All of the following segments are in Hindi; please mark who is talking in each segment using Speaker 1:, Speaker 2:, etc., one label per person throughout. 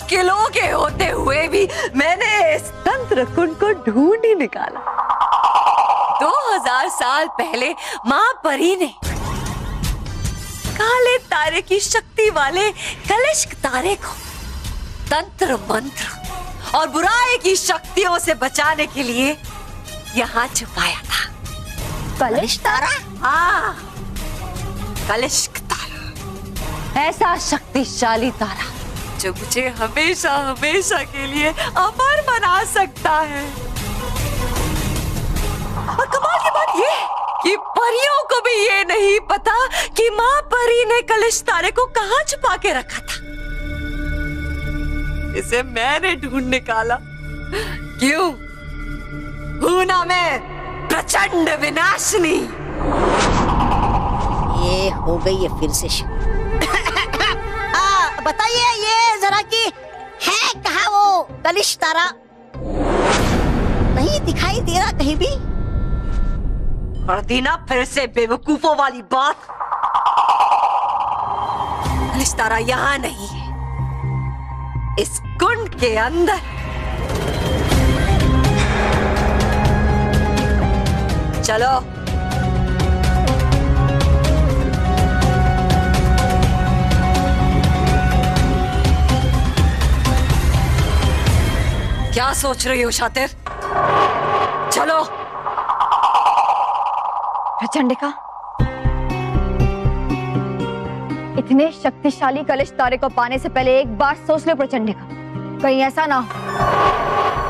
Speaker 1: किलो के होते हुए भी मैंने इस तंत्र कुंड को ढूंढ ही निकाला। 2000 साल पहले माँ परी ने काले तारे की शक्ति वाले कलिष्क तारे को तंत्र मंत्र और बुराई की शक्तियों से बचाने के लिए यहाँ छुपाया था।
Speaker 2: कलिष्क तारा?
Speaker 1: हाँ, कलिष्क तारा, ऐसा शक्तिशाली तारा जो मुझे हमेशा हमेशा के लिए अमर बना सकता है। और कमाल की बात ये कि परियों को भी ये नहीं पता कि माँ परी ने कलिष्क तारे को कहाँ छुपा के रखा था। इसे मैंने ढूंढ निकाला। क्यों? हूं ना मैं प्रचंड विनाशिनी।
Speaker 2: ये हो गई है फिर से बताइए ये जरा कि है कहाँ वो कलिष्क तारा? नहीं दिखाई दे रहा कहीं भी।
Speaker 1: कर दी ना फिर से बेवकूफों वाली बात। कलिष्क तारा यहाँ नहीं है, इस कुंड के अंदर। चलो क्या सोच रही हो शातिर? चलो।
Speaker 3: प्रचंडिका, इतने शक्तिशाली कलिष्क तारे को पाने से पहले एक बार सोच लो प्रचंडिका, कहीं ऐसा ना हो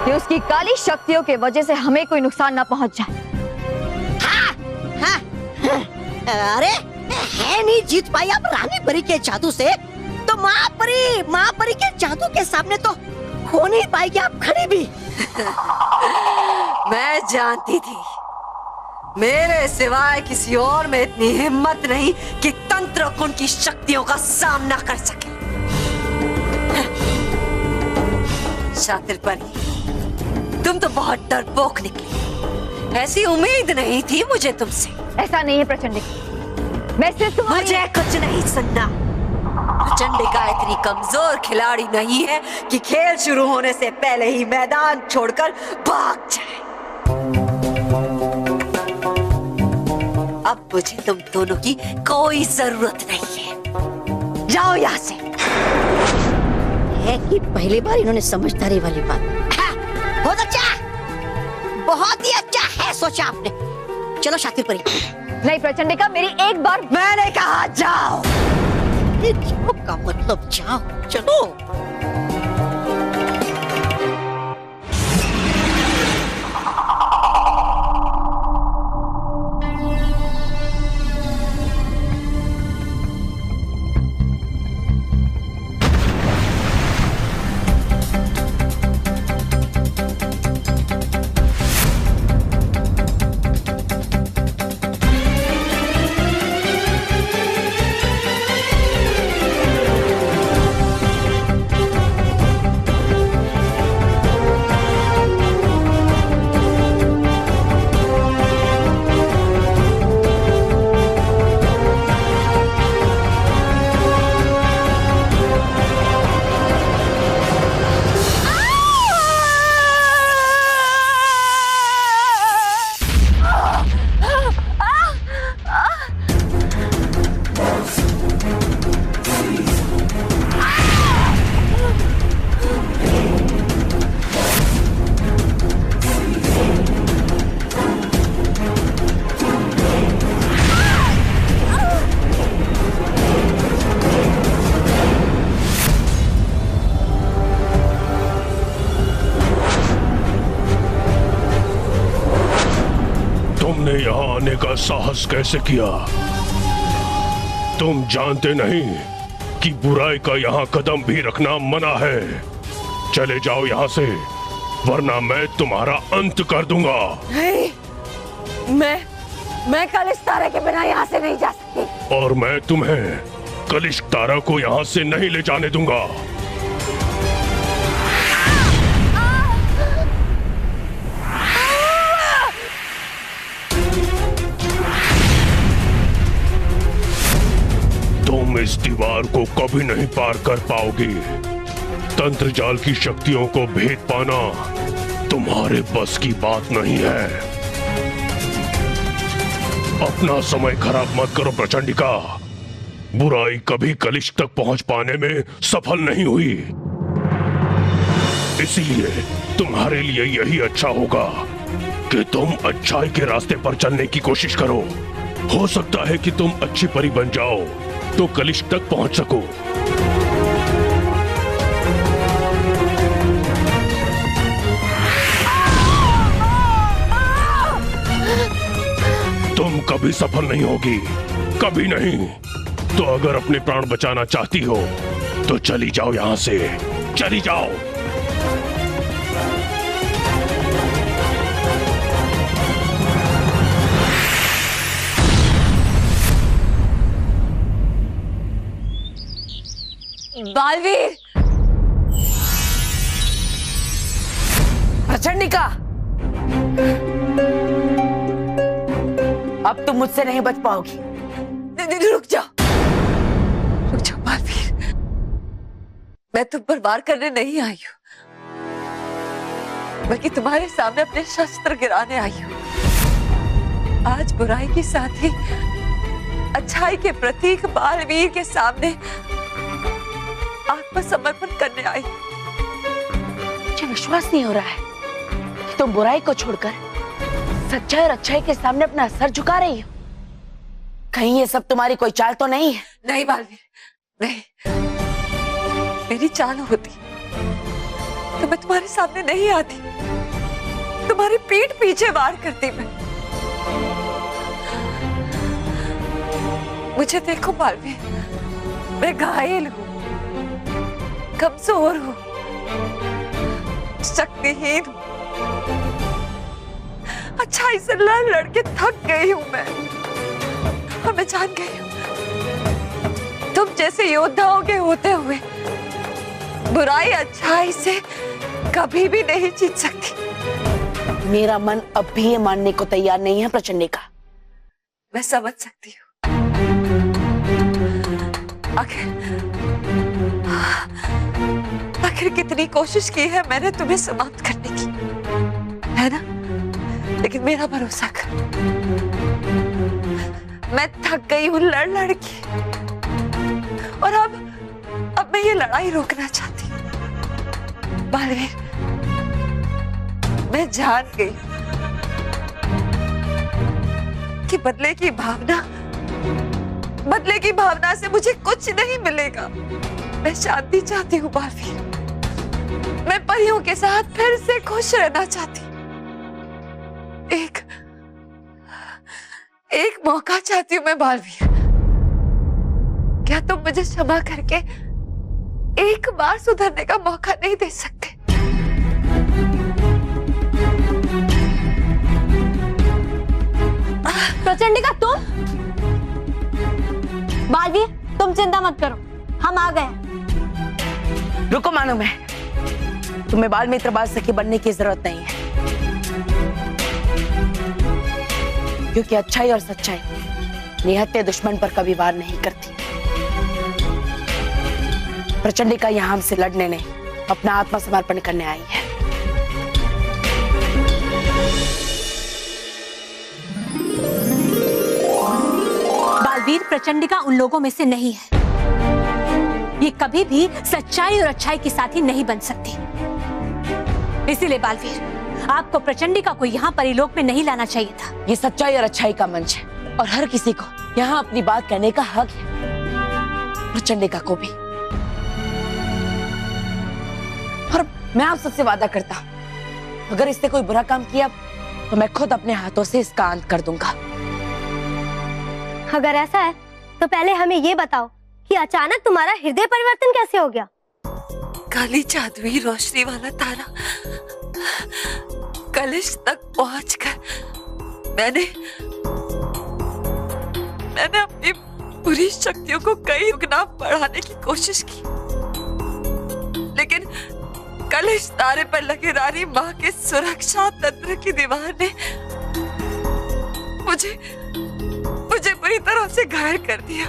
Speaker 3: कि उसकी काली शक्तियों के वजह से हमें कोई नुकसान ना पहुंच जाए।
Speaker 2: हाँ, हाँ, अरे है नहीं जीत पाई आप रानी परी के जादू से, तो माँ परी के जादू के सामने तो हो नहीं पाएगी आप खड़ी भी।
Speaker 1: मैं जानती थी मेरे सिवाय किसी और में इतनी हिम्मत नहीं कि तंत्र कुंड की शक्तियों का सामना कर सके। शातिर परी, तुम तो बहुत डरपोक निकली। ऐसी उम्मीद नहीं थी मुझे तुमसे।
Speaker 3: ऐसा नहीं है प्रचंडिका, मैं सिर्फ
Speaker 1: मुझे कुछ नहीं सुनना। प्रचंडिका इतनी कमजोर खिलाड़ी नहीं है कि खेल शुरू होने से पहले ही मैदान छोड़कर भाग जाए। अब मुझे तुम दोनों की कोई जरूरत नहीं है। जाओ यहाँ से।
Speaker 2: है कि पहली बार इन्होंने समझदारी वाली बात। बहुत अच्छा, बहुत ही अच्छा है सोचा आपने। चलो शातिर परी।
Speaker 3: नहीं प्रचंडिका, मेरी एक बार।
Speaker 1: मैंने कहा जाओ।
Speaker 2: जाओ का मतलब जाओ, चलो।
Speaker 4: तुमने यहाँ आने का साहस कैसे किया? तुम जानते नहीं कि बुराई का यहाँ कदम भी रखना मना है। चले जाओ यहाँ से, वरना मैं तुम्हारा अंत कर दूंगा।
Speaker 1: नहीं, मैं कलिष्क तारे के बिना यहाँ से नहीं जा सकती।
Speaker 4: और मैं तुम्हें कलिष्क तारा को यहाँ से नहीं ले जाने दूंगा। तुम इस दीवार को कभी नहीं पार कर पाओगी। तंत्र जाल की शक्तियों को भेद पाना तुम्हारे बस की बात नहीं है। अपना समय खराब मत करो प्रचंडिका। बुराई कभी कलिश तक पहुंच पाने में सफल नहीं हुई, इसीलिए तुम्हारे लिए यही अच्छा होगा कि तुम अच्छाई के रास्ते पर चलने की कोशिश करो। हो सकता है कि तुम अच्छी परी बन जाओ तो कलिश तक पहुंच सको। तुम कभी सफल नहीं होगी, कभी नहीं। तो अगर अपने प्राण बचाना चाहती हो तो चली जाओ यहां से, चली जाओ।
Speaker 1: बालवीर!
Speaker 5: प्रचंडिका, अब तुम मुझसे नहीं बच पाओगी।
Speaker 1: रुक जाओ बालवीर, मैं तुम पर वार करने नहीं आई हूँ, बल्कि तुम्हारे सामने अपने शस्त्र गिराने आई हूँ। आज बुराई के साथ ही अच्छाई के प्रतीक बालवीर के सामने आत्मसमर्पण करने आई।
Speaker 5: मुझे विश्वास नहीं हो रहा है कि तुम बुराई को छोड़कर सच्चाई और अच्छाई के सामने अपना सर झुका रही हो। कहीं ये सब तुम्हारी कोई चाल तो नहीं है?
Speaker 1: नहीं बालवीर, नहीं। मेरी चाल होती तो मैं तुम्हारे सामने नहीं आती, तुम्हारी पीठ पीछे वार करती मैं। मुझे देखो बालवीर, मैं घायल हूँ, कमजोर हूँ, शक्तिहीन हूँ। अच्छाई से लड़ लड़ के थक गई हूँ मैं, और मैं जान गई हूँ तुम जैसे योद्धाओं के होते हुए बुराई अच्छाई से कभी भी नहीं जीत सकती।
Speaker 5: मेरा मन अब भी ये मानने को तैयार नहीं है प्रचंडिका।
Speaker 1: मैं समझ सकती हूँ। आखिर कितनी कोशिश की है मैंने तुम्हें समाप्त करने की, है ना? लेकिन मेरा भरोसा कर, मैं थक गई हूँ लड़ लड़ के, और अब मैं ये लड़ाई रोकना चाहती हूँ। बालवीर, मैं जान गई कि बदले की भावना से मुझे कुछ नहीं मिलेगा। मैं शांति चाहती हूँ बालवीर, मैं परियों के साथ फिर से खुश रहना चाहती हूँ। एक मौका चाहती हूँ मैं बालवीर। क्या तुम मुझे क्षमा करके एक बार सुधरने का मौका नहीं दे सकते?
Speaker 3: प्रचंडिका, तुम? बालवीर, तुम चिंता मत करो, हम आ गए।
Speaker 5: रुको मानो, मैं तुम्हें बाल मित्र बाल सखी बनने की जरूरत नहीं है, क्योंकि अच्छाई और सच्चाई निहत्थे दुश्मन पर कभी वार नहीं करती। प्रचंडिका यहाँ हमसे लड़ने नहीं, अपना आत्मसमर्पण करने आई है।
Speaker 6: बालवीर, प्रचंडिका उन लोगों में से नहीं है। ये कभी भी सच्चाई और अच्छाई के साथी नहीं बन सकती। इसीलिए बालवीर, आपको प्रचंडिका को यहाँ परिलोक में नहीं लाना चाहिए था।
Speaker 5: ये सच्चाई और अच्छाई का मंच है, और हर किसी को यहाँ अपनी बात कहने का हक है, प्रचंडिका को भी। और मैं आप सबसे वादा करता हूँ, अगर इसने कोई बुरा काम किया तो मैं खुद अपने हाथों से इसका अंत कर दूंगा।
Speaker 7: अगर ऐसा है तो पहले हमें ये बताओ कि अचानक तुम्हारा हृदय परिवर्तन कैसे हो गया?
Speaker 1: काली जादुई रोशनी वाला तारा कलश तक पहुंचकर मैंने अपनी बुरी शक्तियों को कई गुना बढ़ाने की कोशिश की, लेकिन कलश तारे पर लगे रानी माँ के सुरक्षा तंत्र की दीवार ने मुझे बुरी तरह से घायल कर दिया।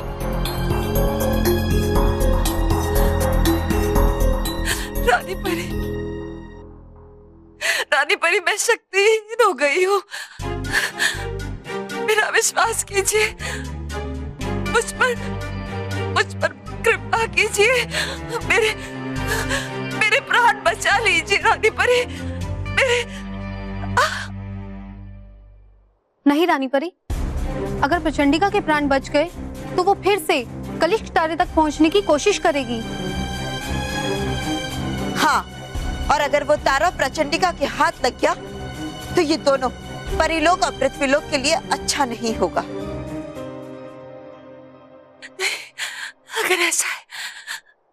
Speaker 1: रानी परी, रानी परी, मैं शक्तिहीन हो गई हूँ। मेरा विश्वास कीजिए, मुझ पर कृपा कीजिए, मेरे प्राण बचा लीजिए रानी परी,
Speaker 3: नहीं रानी परी, अगर प्रचंडिका के प्राण बच गए तो वो फिर से कलिष्ठ तारे तक पहुंचने की कोशिश करेगी।
Speaker 8: हाँ, और अगर वो तारा प्रचंडिका के हाथ लग गया तो ये दोनों परिलोक और पृथ्वीलोक के लिए अच्छा नहीं होगा।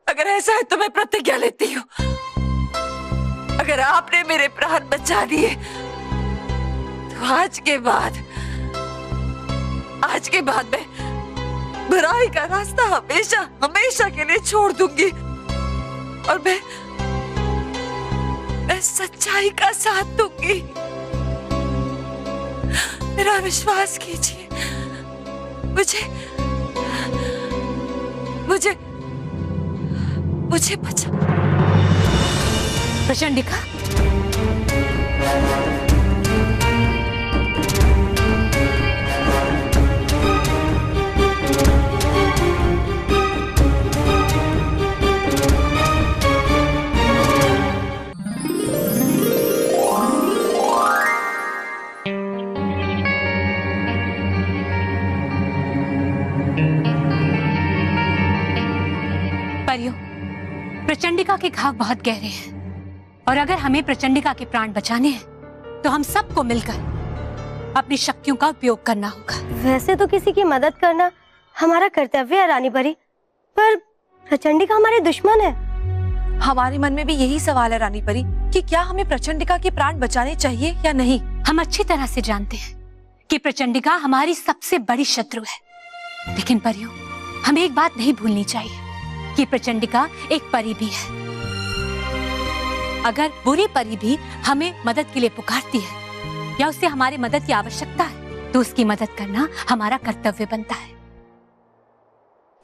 Speaker 1: अगर ऐसा है तो मैं प्रतिज्ञा लेती हूँ, अगर आपने मेरे प्राण बचा दिए तो आज के बाद मैं बुराई का रास्ता हमेशा हमेशा के लिए छोड़ दूंगी और मैं सच्चाई का साथ दूंगी। मेरा विश्वास कीजिए, मुझे बचा।
Speaker 6: प्रचंडिका, परियों, प्रचंडिका के घाव बहुत गहरे हैं और अगर हमें प्रचंडिका के प्राण बचाने हैं तो हम सबको मिलकर अपनी शक्तियों का उपयोग करना होगा।
Speaker 7: वैसे तो किसी की मदद करना हमारा कर्तव्य है रानी परी, पर प्रचंडिका हमारे दुश्मन है।
Speaker 9: हमारे मन में भी यही सवाल है रानी परी कि क्या हमें प्रचंडिका के प्राण बचाने चाहिए या नहीं।
Speaker 6: हम अच्छी तरह से जानते हैं कि प्रचंडिका हमारी सबसे बड़ी शत्रु है, लेकिन परियों, हमें एक बात नहीं भूलनी चाहिए कि प्रचंडिका एक परी भी है। अगर बुरी परी भी हमें मदद के लिए पुकारती है या उससे हमारी मदद की आवश्यकता है तो उसकी मदद करना हमारा कर्तव्य बनता है।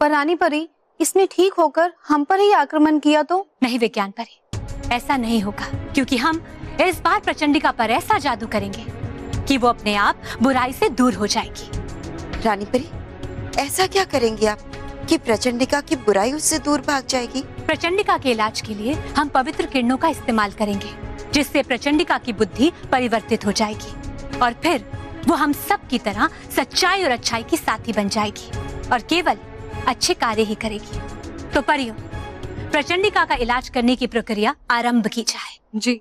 Speaker 3: पर रानी परी, इसने ठीक होकर हम पर ही आक्रमण किया तो?
Speaker 6: नहीं विज्ञान परी, ऐसा नहीं होगा, क्योंकि हम इस बार प्रचंडिका पर ऐसा जादू करेंगे कि वो अपने आप बुराई से दूर हो जाएगी।
Speaker 8: रानी परी, ऐसा क्या करेंगे आप कि प्रचंडिका की बुराई उससे दूर भाग जाएगी?
Speaker 6: प्रचंडिका के इलाज के लिए हम पवित्र किरणों का इस्तेमाल करेंगे, जिससे प्रचंडिका की बुद्धि परिवर्तित हो जाएगी और फिर वो हम सब की तरह सच्चाई और अच्छाई की साथी बन जाएगी और केवल अच्छे कार्य ही करेगी। तो परियों, प्रचंडिका का इलाज करने की प्रक्रिया आरंभ की जाए।
Speaker 9: जी।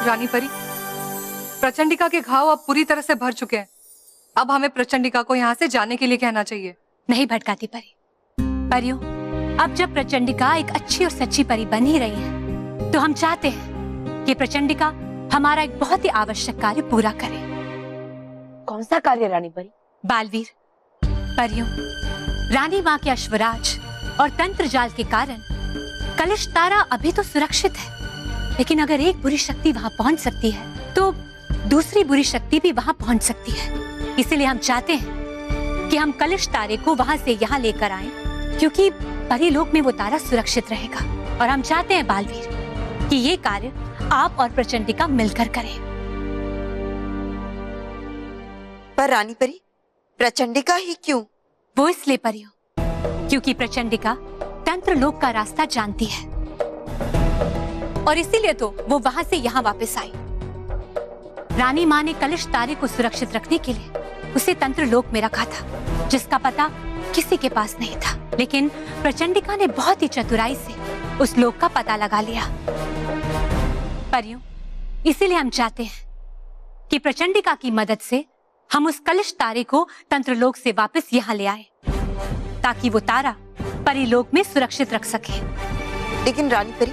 Speaker 10: रानी परी, प्रचंडिका के घाव अब पूरी तरह से भर चुके हैं। अब हमें प्रचंडिका को यहाँ से जाने के लिए कहना चाहिए।
Speaker 6: नहीं भटकाती परी। परियों, अब जब प्रचंडिका एक अच्छी और सच्ची परी बन ही रही है तो हम चाहते हैं कि प्रचंडिका हमारा एक बहुत ही आवश्यक कार्य पूरा करे।
Speaker 5: कौन सा कार्य रानी परी?
Speaker 6: बालवीर, परियों, रानी माँ के अश्वराज और तंत्र जाल के कारण कलिष्ठ तारा अभी तो सुरक्षित है, लेकिन अगर एक बुरी शक्ति वहां पहुंच सकती है तो दूसरी बुरी शक्ति भी वहां पहुंच सकती है। इसीलिए हम चाहते हैं कि हम कलिष्ठ तारे को वहां से यहाँ लेकर आएं, क्योंकि परिलोक में वो तारा सुरक्षित रहेगा। और हम चाहते हैं बालवीर कि ये कार्य आप और प्रचंडिका मिलकर करें।
Speaker 8: पर रानी परी, प्रचंडिका ही क्यों?
Speaker 6: वो इसलिए परियों, क्योंकि प्रचंडिका तंत्र लोक का रास्ता जानती है और इसीलिए तो वो वहां से यहाँ वापस आई। रानी माँ ने कलिष्ठ तारे को सुरक्षित रखने के लिए उसे तंत्र लोक में रखा था, जिसका पता किसी के पास नहीं था, लेकिन प्रचंडिका ने बहुत ही चतुराई से उस लोक का पता लगा लिया। परियों, इसीलिए हम चाहते हैं कि प्रचंडिका की मदद से हम उस कलश तारे को तंत्रलोक से वापस यहाँ ले आए, ताकि वो तारा परिलोक में सुरक्षित रख सके।
Speaker 8: लेकिन रानी परी,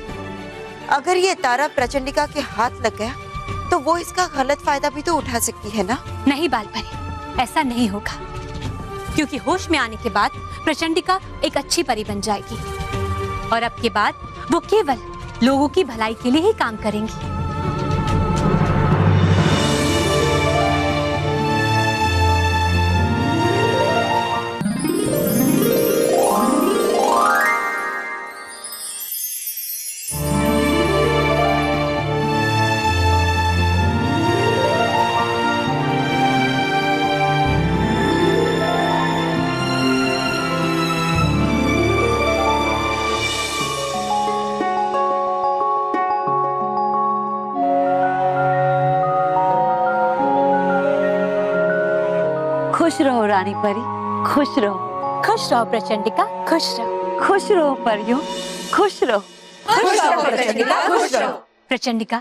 Speaker 8: अगर ये तारा प्रचंडिका के हाथ लग गया तो वो इसका गलत फायदा भी तो उठा सकती है ना?
Speaker 6: नहीं बालपरी, ऐसा नहीं होगा, क्योंकि होश में आने के बाद प्रचंडिका एक अच्छी परी बन जाएगी और अब के बाद वो केवल लोगों की भलाई के लिए ही काम करेंगी।
Speaker 1: खुश रहो रानी परी, खुश रहो।
Speaker 6: खुश रहो प्रचंडिका, खुश रहो।
Speaker 1: खुश रहो परियों, खुश रहो।
Speaker 6: खुश रहो प्रचंडिका, खुश रहो। प्रचंडिका,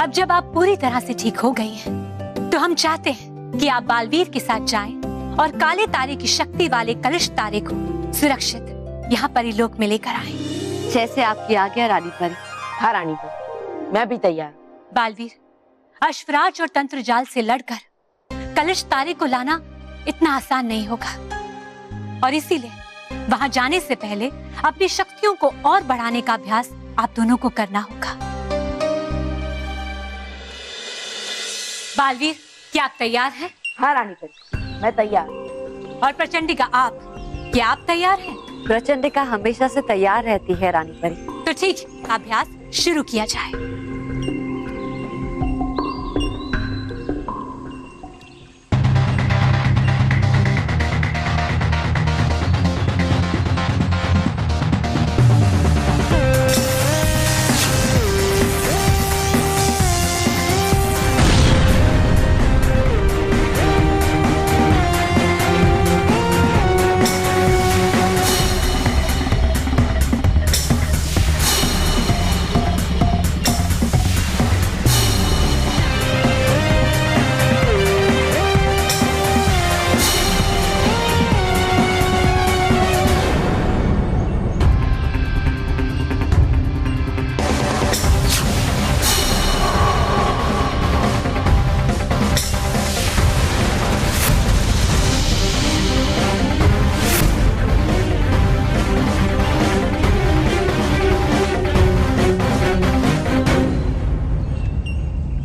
Speaker 6: अब जब आप पूरी तरह से ठीक हो गई हैं, तो हम चाहते हैं कि आप बालवीर के साथ जाएं और काले तारे की शक्ति वाले कलश तारे को सुरक्षित यहाँ परिलोक में लेकर आएं।
Speaker 1: जैसे आपकी आज्ञा रानी परी।
Speaker 5: हाँ रानी परी, मैं भी तैयार।
Speaker 6: बालवीर, अश्वराज और तंत्र जाल से लड़कर कलश तारे को लाना इतना आसान नहीं होगा, और इसीलिए वहां जाने से पहले अपनी शक्तियों को और बढ़ाने का अभ्यास आप दोनों को करना होगा। बालवीर, क्या आप तैयार हैं?
Speaker 5: हाँ रानी परी, मैं तैयार।
Speaker 6: और प्रचंडिका, आप क्या आप तैयार हैं?
Speaker 1: प्रचंडिका हमेशा से तैयार रहती है रानी परी।
Speaker 6: तो ठीक, अभ्यास शुरू किया जाए।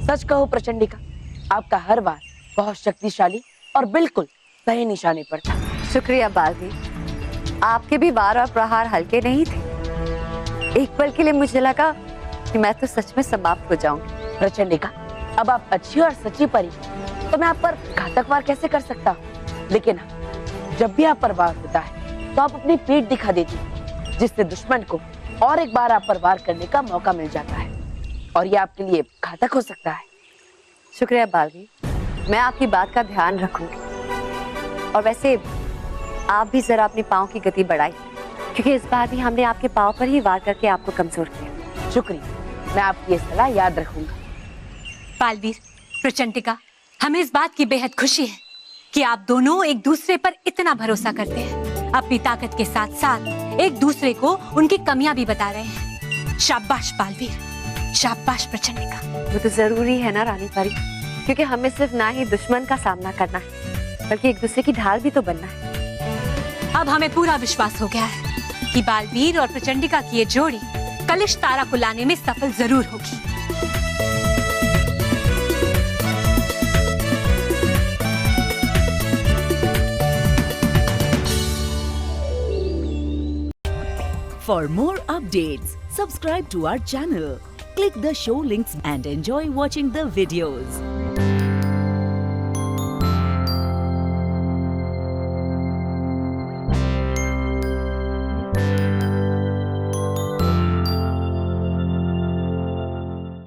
Speaker 5: सच कहो प्रचंडिका, आपका हर वार बहुत शक्तिशाली और बिल्कुल सही निशाने पर था।
Speaker 1: शुक्रिया बालवीर, आपके भी वार और प्रहार हल्के नहीं थे। एक पल के लिए मुझे लगा कि मैं तो सच में समाप्त हो जाऊंगी।
Speaker 5: प्रचंडिका, अब आप अच्छी और सच्ची परी, तो मैं आप पर घातक वार कैसे कर सकता हूँ? लेकिन जब भी आप पर वार होता है तो आप अपनी पीठ दिखा देती है, जिससे दुश्मन को और एक बार आप पर वार करने का मौका मिल जाता है, और ये आपके लिए घातक हो सकता है।
Speaker 1: शुक्रिया बालवीर, मैं आपकी बात का ध्यान रखूंगी। और वैसे आप भी जरा अपने पाँव की गति बढ़ाई, क्योंकि इस बार भी हमने आपके पाँव पर ही वार करके आपको कमजोर किया।
Speaker 5: शुक्रिया, मैं आपकी ये सलाह याद रखूंगा।
Speaker 6: बालवीर, प्रचंडिका, हमें इस बात की बेहद खुशी है कि आप दोनों एक दूसरे पर इतना भरोसा करते हैं। अपनी ताकत के साथ साथ एक दूसरे को उनकी कमियां भी बता रहे हैं। शाबाश बालवीर, शाबाश प्रचंडिका।
Speaker 1: वो तो जरूरी है ना रानी परी, क्योंकि हमें सिर्फ ना ही दुश्मन का सामना करना है, बल्कि एक दूसरे की ढाल भी तो बनना है।
Speaker 6: अब हमें पूरा विश्वास हो गया है कि बालवीर और प्रचंडिका की ये जोड़ी कलिश तारा को लाने में सफल जरूर होगी।
Speaker 11: For more updates, subscribe to our channel, click the show links and enjoy watching the videos.